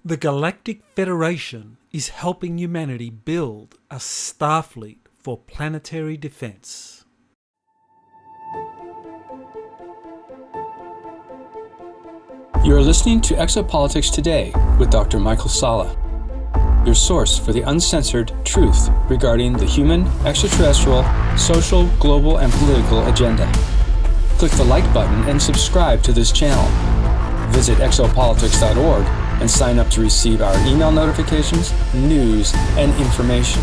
The Galactic Federation is helping humanity build a starfleet for planetary defense. You are listening to Exopolitics Today with Dr. Michael Salla, your source for the uncensored truth regarding the human, extraterrestrial, social, global, and political agenda. Click the like button and subscribe to this channel. Visit exopolitics.org and sign up to receive our email notifications, news, and information.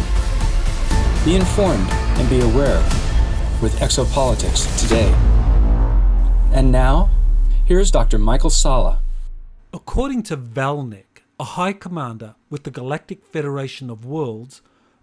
Be informed and be aware with Exopolitics Today. And now, here's Dr. Michael Salla. According to Val Nek, a High Commander with the Galactic Federation of Worlds,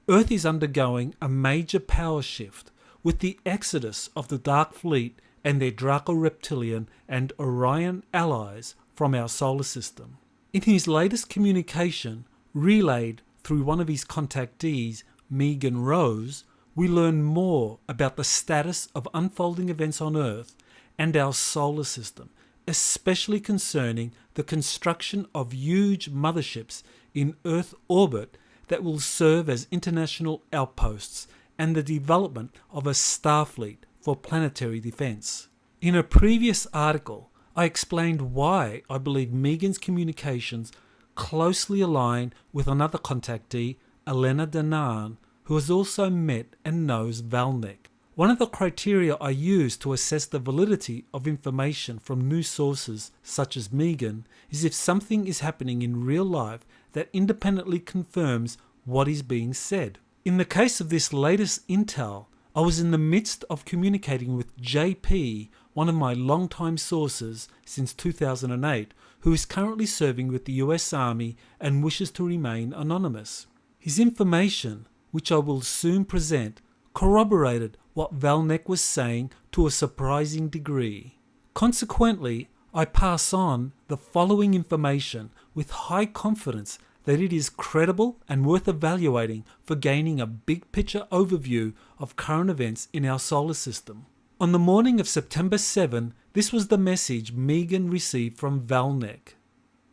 Earth is undergoing a major power shift with the exodus of the Dark Fleet and their Draco Reptilian and Orion allies from our solar system. In his latest communication, relayed through one of his contactees, Megan Rose, we learn more about the status of unfolding events on Earth and our solar system, especially concerning the construction of huge motherships in Earth orbit that will serve as international outposts and the development of a starfleet for planetary defense. In a previous article, I explained why I believe Megan's communications closely align with another contactee, Elena Danan, who has also met and knows Val Nek. One of the criteria I use to assess the validity of information from news sources such as Megan is if something is happening in real life that independently confirms what is being said. In the case of this latest intel, I was in the midst of communicating with JP, one of my longtime sources since 2008, who is currently serving with the US Army and wishes to remain anonymous. His information, which I will soon present, corroborated what Val Nek was saying to a surprising degree. Consequently, I pass on the following information with high confidence that it is credible and worth evaluating for gaining a big picture overview of current events in our solar system. On the morning of September 7, this was the message Megan received from Val Nek.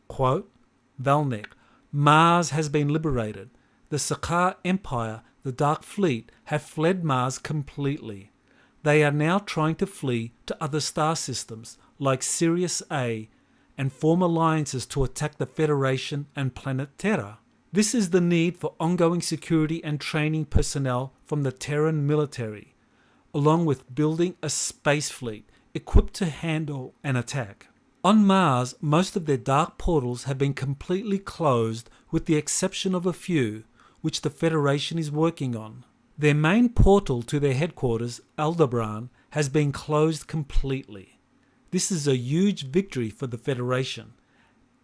Quote, Val Nek, Mars has been liberated. The Sakaar Empire, the Dark Fleet, have fled Mars completely. They are now trying to flee to other star systems like Sirius A and form alliances to attack the Federation and planet Terra. This is the need for ongoing security and training personnel from the Terran military, along with building a space fleet equipped to handle an attack. On Mars, most of their dark portals have been completely closed with the exception of a few, which the Federation is working on. Their main portal to their headquarters, Aldebaran, has been closed completely. This is a huge victory for the Federation,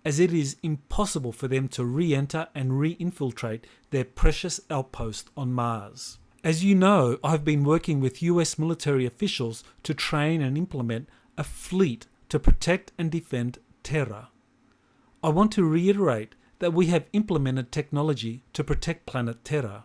as it is impossible for them to re-enter and re-infiltrate their precious outpost on Mars. As you know, I've been working with US military officials to train and implement a fleet to protect and defend Terra. I want to reiterate that we have implemented technology to protect planet Terra.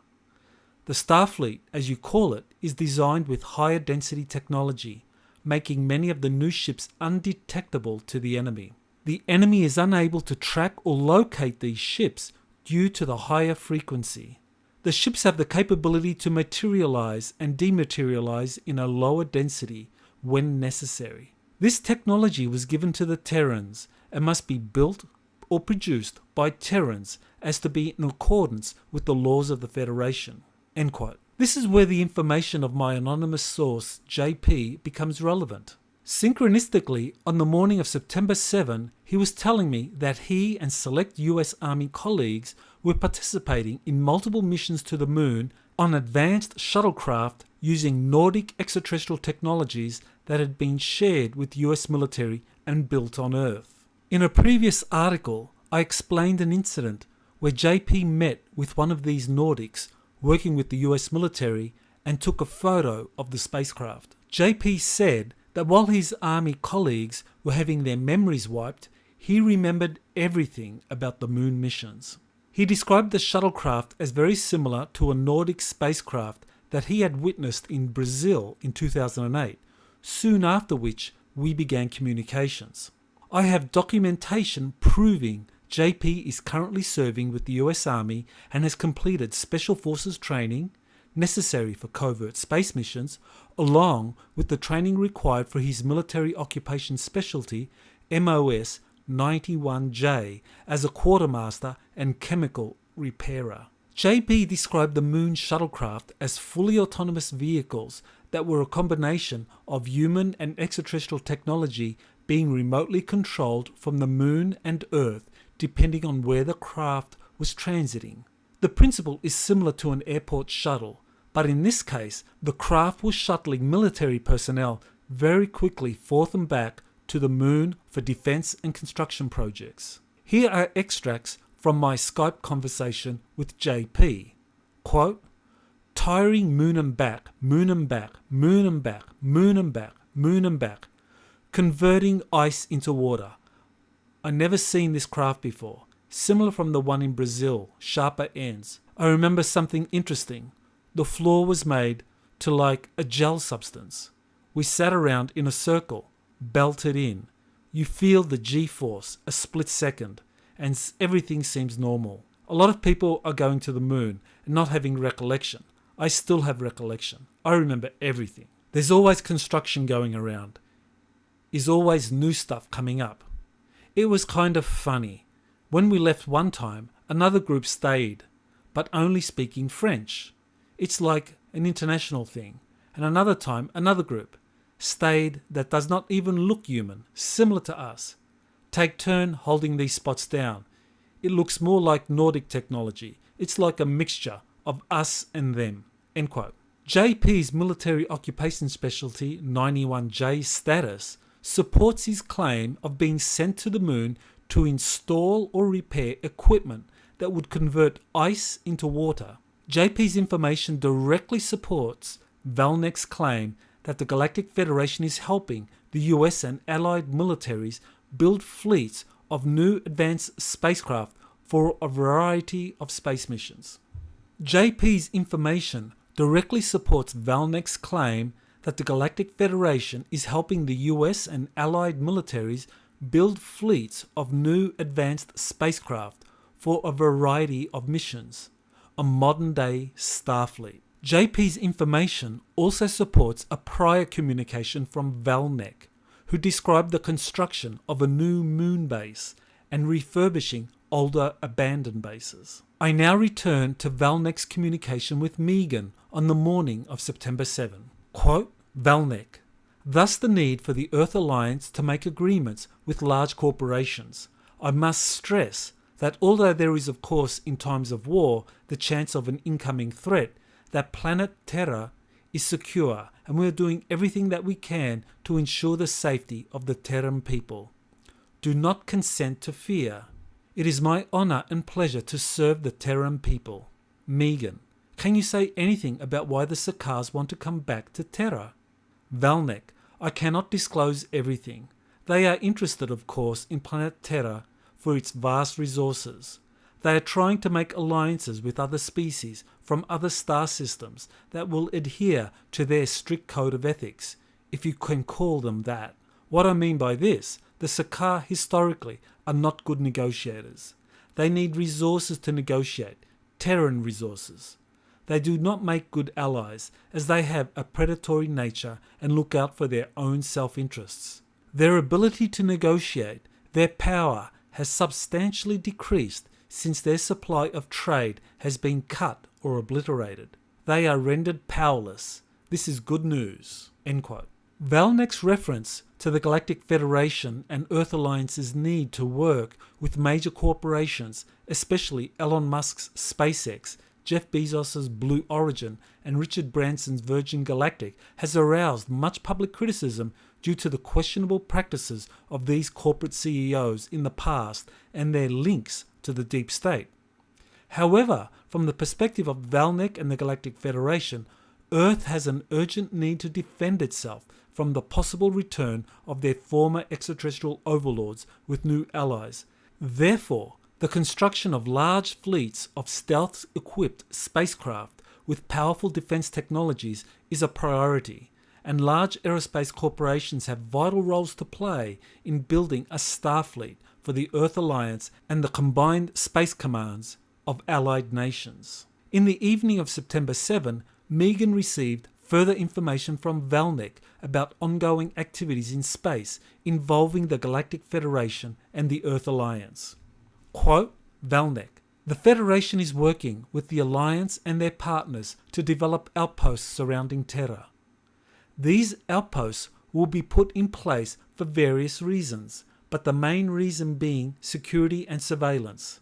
The Starfleet, as you call it, is designed with higher density technology, making many of the new ships undetectable to the enemy. The enemy is unable to track or locate these ships due to the higher frequency. The ships have the capability to materialize and dematerialize in a lower density when necessary. This technology was given to the Terrans and must be built or produced by Terrans as to be in accordance with the laws of the Federation. End quote. This is where the information of my anonymous source, JP, becomes relevant. Synchronistically, on the morning of September 7, he was telling me that he and select US Army colleagues were participating in multiple missions to the Moon on advanced shuttlecraft using Nordic extraterrestrial technologies that had been shared with US military and built on Earth. In a previous article, I explained an incident where JP met with one of these Nordics working with the US military and took a photo of the spacecraft. JP said that while his army colleagues were having their memories wiped, he remembered everything about the Moon missions. He described the shuttlecraft as very similar to a Nordic spacecraft that he had witnessed in Brazil in 2008, soon after which we began communications. I have documentation proving JP is currently serving with the US Army and has completed Special Forces training necessary for covert space missions, along with the training required for his military occupation specialty, MOS 91J, as a quartermaster and chemical repairer. JP described the Moon shuttlecraft as fully autonomous vehicles that were a combination of human and extraterrestrial technology being remotely controlled from the Moon and Earth depending on where the craft was transiting. The principle is similar to an airport shuttle, but in this case, the craft was shuttling military personnel very quickly forth and back to the Moon for defense and construction projects. Here are extracts from my Skype conversation with JP. Quote, tiring moon and back, moon and back, moon and back, moon and back, moon and back, converting ice into water. I never seen this craft before, similar from the one in Brazil, sharper ends. I remember something interesting. The floor was made to like a gel substance. We sat around in a circle, belted in. You feel the G-force a split second, and everything seems normal. A lot of people are going to the moon and not having recollection. I still have recollection. I remember everything. There's always construction going around. Is always new stuff coming up. It was kind of funny. When we left one time, another group stayed, but only speaking French. It's like an international thing. And another time, another group stayed that does not even look human, similar to us. Take turn holding these spots down. It looks more like Nordic technology. It's like a mixture of us and them. End quote. JP's military occupation specialty 91J status supports his claim of being sent to the moon to install or repair equipment that would convert ice into water. JP's information directly supports Val Nek's claim that the Galactic Federation is helping the US and allied militaries build fleets of new advanced spacecraft for a variety of space missions. JP's information directly supports Val Nek's claim that the Galactic Federation is helping the US and allied militaries build fleets of new advanced spacecraft for a variety of missions, a modern-day Starfleet. JP's information also supports a prior communication from Val Nek, who described the construction of a new moon base and refurbishing older abandoned bases. I now return to Val Nek's communication with Megan on the morning of September 7. Quote, Val Nek, thus the need for the Earth Alliance to make agreements with large corporations. I must stress that although there is of course in times of war the chance of an incoming threat, that planet Terra is secure and we are doing everything that we can to ensure the safety of the Terran people. Do not consent to fear. It is my honor and pleasure to serve the Terran people. Megan, can you say anything about why the Sakars want to come back to Terra? Val Nek, I cannot disclose everything. They are interested, of course, in planet Terra for its vast resources. They are trying to make alliances with other species from other star systems that will adhere to their strict code of ethics, if you can call them that. What I mean by this, the Sakar historically are not good negotiators. They need resources to negotiate, Terran resources. They do not make good allies, as they have a predatory nature and look out for their own self-interests. Their ability to negotiate, their power, has substantially decreased since their supply of trade has been cut or obliterated. They are rendered powerless. This is good news. End quote. Val Nek's reference to the Galactic Federation and Earth Alliance's need to work with major corporations, especially Elon Musk's SpaceX, Jeff Bezos' Blue Origin and Richard Branson's Virgin Galactic, has aroused much public criticism due to the questionable practices of these corporate CEOs in the past and their links to the deep state. However, from the perspective of Val Nek and the Galactic Federation, Earth has an urgent need to defend itself from the possible return of their former extraterrestrial overlords with new allies. Therefore, the construction of large fleets of stealth-equipped spacecraft with powerful defense technologies is a priority, and large aerospace corporations have vital roles to play in building a Starfleet for the Earth Alliance and the combined space commands of allied nations. In the evening of September 7, Megan received further information from Val Nek about ongoing activities in space involving the Galactic Federation and the Earth Alliance. Quote, Val Nek, "The Federation is working with the Alliance and their partners to develop outposts surrounding Terra. These outposts will be put in place for various reasons, but the main reason being security and surveillance.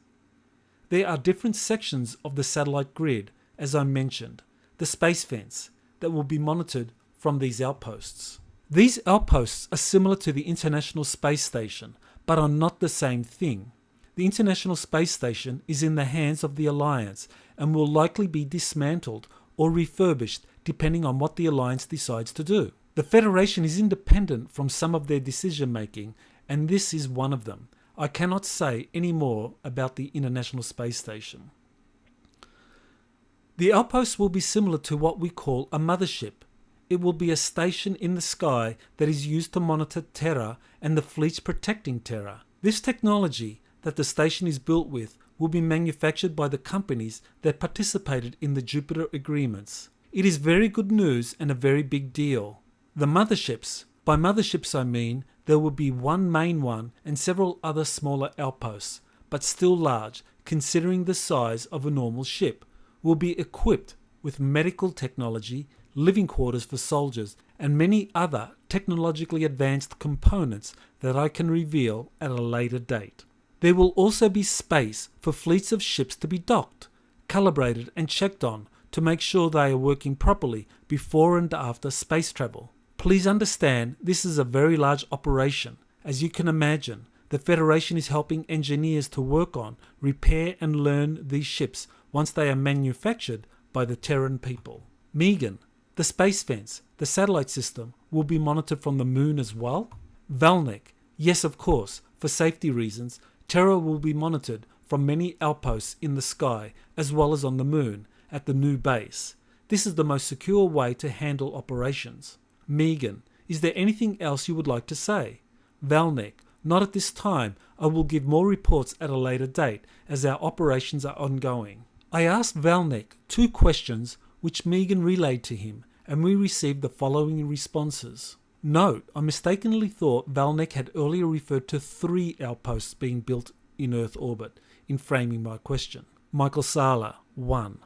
There are different sections of the satellite grid, as I mentioned, the space fence, that will be monitored from these outposts. These outposts are similar to the International Space Station, but are not the same thing. The International Space Station is in the hands of the Alliance and will likely be dismantled or refurbished depending on what the Alliance decides to do. The Federation is independent from some of their decision making, and this is one of them. I cannot say any more about the International Space Station. The outpost will be similar to what we call a mothership. It will be a station in the sky that is used to monitor Terra and the fleets protecting Terra. This technology that the station is built with will be manufactured by the companies that participated in the Jupiter agreements. It is very good news and a very big deal. The motherships, by motherships I mean there will be one main one and several other smaller outposts, but still large considering the size of a normal ship, will be equipped with medical technology, living quarters for soldiers, and many other technologically advanced components that I can reveal at a later date. There will also be space for fleets of ships to be docked, calibrated and checked on to make sure they are working properly before and after space travel. Please understand this is a very large operation. As you can imagine, the Federation is helping engineers to work on, repair and learn these ships once they are manufactured by the Terran people. Megan, the space fence, the satellite system will be monitored from the moon as well? Val Nek, yes of course, for safety reasons, Terra will be monitored from many outposts in the sky as well as on the moon at the new base. This is the most secure way to handle operations. Megan, is there anything else you would like to say? Val Nek, not at this time. I will give more reports at a later date as our operations are ongoing. I asked Val Nek 2 questions which Megan relayed to him, and we received the following responses. Note, I mistakenly thought Val Nek had earlier referred to 3 outposts being built in Earth orbit in framing my question. Michael Sala, 1.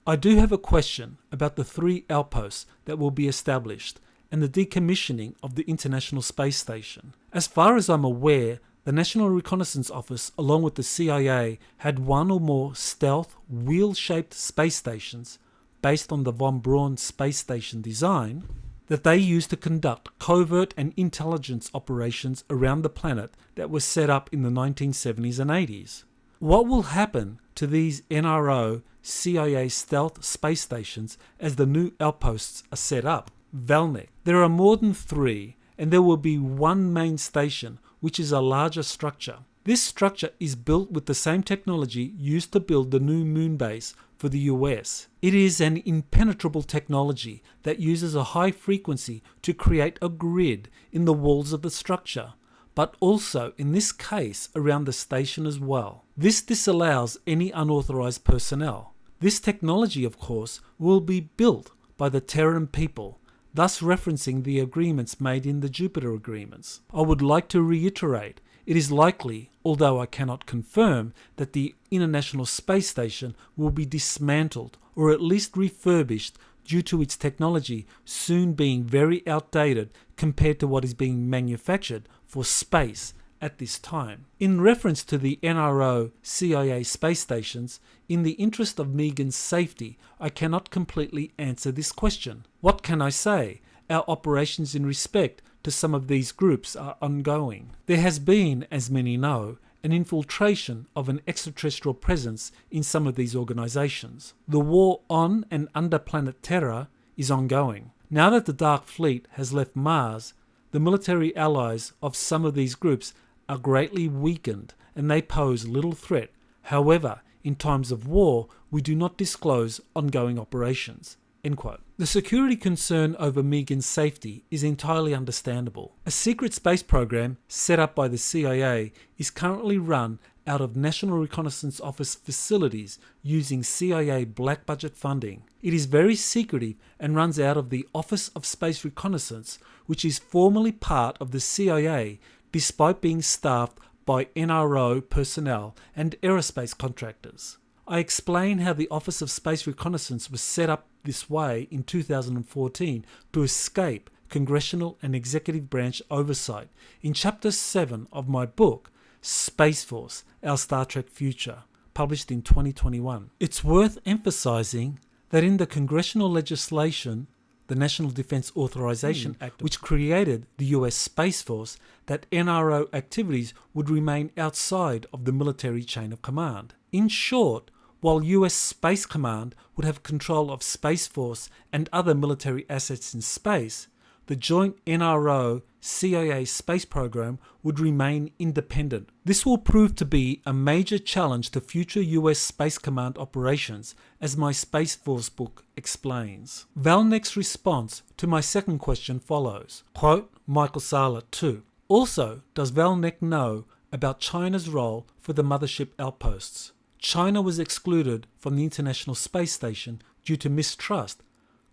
I do have a question about the 3 outposts that will be established and the decommissioning of the International Space Station. As far as I'm aware, the National Reconnaissance Office, along with the CIA, had 1 or more stealth, wheel-shaped space stations based on the von Braun space station design that they used to conduct covert and intelligence operations around the planet that was set up in the 1970s and 80s. What will happen to these NRO CIA stealth space stations as the new outposts are set up? Val Nek, there are more than 3, and there will be 1 main station, which is a larger structure. This structure is built with the same technology used to build the new moon base for the US. It is an impenetrable technology that uses a high frequency to create a grid in the walls of the structure, but also in this case around the station as well. This disallows any unauthorized personnel. This technology, of course, will be built by the Terran people, thus referencing the agreements made in the Jupiter agreements. I would like to reiterate, it is likely, although I cannot confirm, that the International Space Station will be dismantled or at least refurbished due to its technology soon being very outdated compared to what is being manufactured for space at this time. In reference to the NRO CIA space stations, in the interest of Megan's safety, I cannot completely answer this question. What can I say? Our operations in respect to some of these groups are ongoing. There has been, as many know, an infiltration of an extraterrestrial presence in some of these organizations. The war on and under planet Terra is ongoing. Now that the Dark Fleet has left Mars, the military allies of some of these groups are greatly weakened and they pose little threat. However, in times of war, we do not disclose ongoing operations. End quote. The security concern over Megan's safety is entirely understandable. A secret space program set up by the CIA is currently run out of National Reconnaissance Office facilities using CIA black budget funding. It is very secretive and runs out of the Office of Space Reconnaissance, which is formally part of the CIA despite being staffed by NRO personnel and aerospace contractors. I explain how the Office of Space Reconnaissance was set up this way in 2014 to escape congressional and executive branch oversight in Chapter 7 of my book, Space Force, Our Star Trek Future, published in 2021. It's worth emphasizing that in the congressional legislation, the National Defense Authorization Act, which created the US Space Force, that NRO activities would remain outside of the military chain of command. In short, while US Space Command would have control of Space Force and other military assets in space, the joint NRO-CIA space program would remain independent. This will prove to be a major challenge to future US Space Command operations, as my Space Force book explains. Val Nek's response to my second question follows. Quote, Michael Sala 2. Also, does Val Nek know about China's role for the mothership outposts? China was excluded from the International Space Station due to mistrust,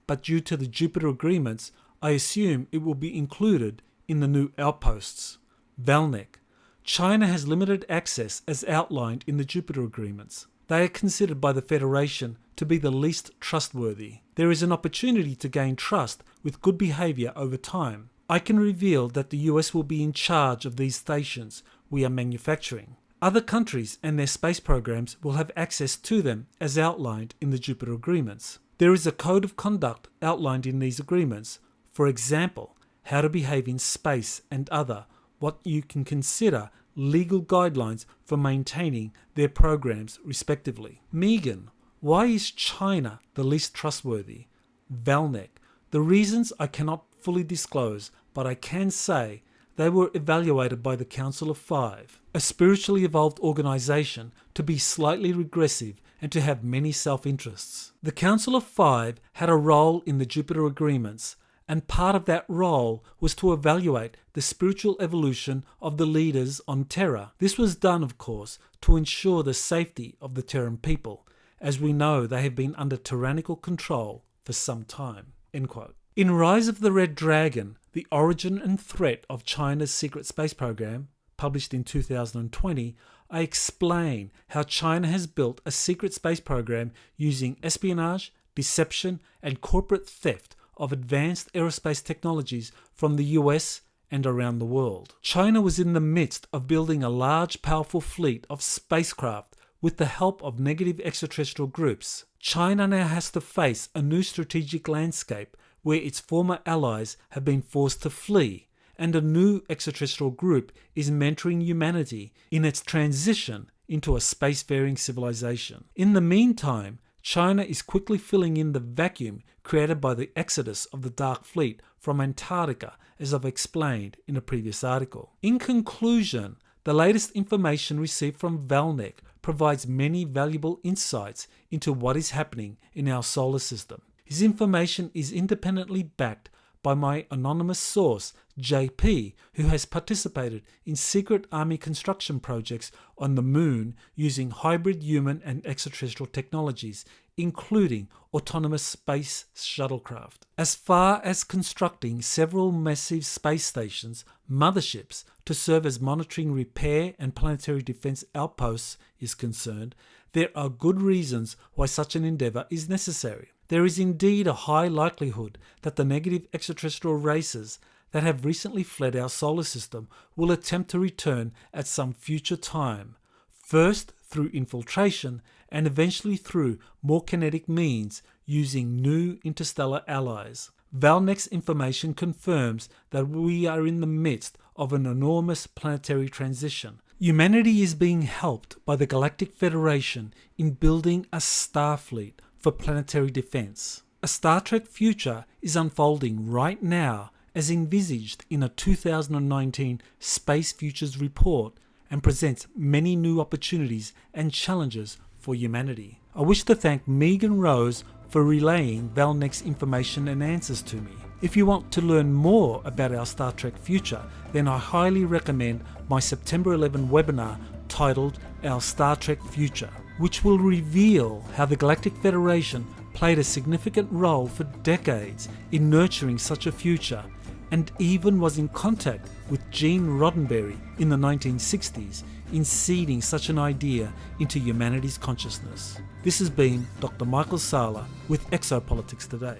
but due to the Jupiter agreements, I assume it will be included in the new outposts. Val Nek. China has limited access as outlined in the Jupiter agreements. They are considered by the Federation to be the least trustworthy. There is an opportunity to gain trust with good behaviour over time. I can reveal that the US will be in charge of these stations we are manufacturing. Other countries and their space programs will have access to them as outlined in the Jupiter agreements. There is a code of conduct outlined in these agreements. For example, how to behave in space and other, what you can consider legal guidelines for maintaining their programs respectively. Megan, why is China the least trustworthy? Val Nek, the reasons I cannot fully disclose, but I can say they were evaluated by the Council of Five, a spiritually evolved organization, to be slightly regressive and to have many self-interests. The Council of Five had a role in the Jupiter agreements, and part of that role was to evaluate the spiritual evolution of the leaders on Terra. This was done, of course, to ensure the safety of the Terran people, as we know they have been under tyrannical control for some time. End quote. In Rise of the Red Dragon, The Origin and Threat of China's Secret Space Program, published in 2020, I explain how China has built a secret space program using espionage, deception, and corporate theft of advanced aerospace technologies from the US and around the world. China was in the midst of building a large, powerful fleet of spacecraft with the help of negative extraterrestrial groups. China now has to face a new strategic landscape where its former allies have been forced to flee, and a new extraterrestrial group is mentoring humanity in its transition into a spacefaring civilization. In the meantime, China is quickly filling in the vacuum created by the exodus of the Dark Fleet from Antarctica, as I've explained in a previous article. In conclusion, the latest information received from Val Nek provides many valuable insights into what is happening in our solar system. His information is independently backed by my anonymous source, JP, who has participated in secret army construction projects on the moon using hybrid human and extraterrestrial technologies, including autonomous space shuttlecraft. As far as constructing several massive space stations, motherships, to serve as monitoring, repair, and planetary defense outposts is concerned, there are good reasons why such an endeavor is necessary. There is indeed a high likelihood that the negative extraterrestrial races that have recently fled our solar system will attempt to return at some future time, first through infiltration and eventually through more kinetic means using new interstellar allies. Val Nek's information confirms that we are in the midst of an enormous planetary transition. Humanity is being helped by the Galactic Federation in building a star fleet for planetary defense. A Star Trek future is unfolding right now as envisaged in a 2019 Space Futures report, and presents many new opportunities and challenges for humanity. I wish to thank Megan Rose for relaying Val Nek's information and answers to me. If you want to learn more about our Star Trek future, then I highly recommend my September 11 webinar titled Our Star Trek Future, which will reveal how the Galactic Federation played a significant role for decades in nurturing such a future, and even was in contact with Gene Roddenberry in the 1960s in seeding such an idea into humanity's consciousness. This has been Dr. Michael Sala with Exopolitics Today.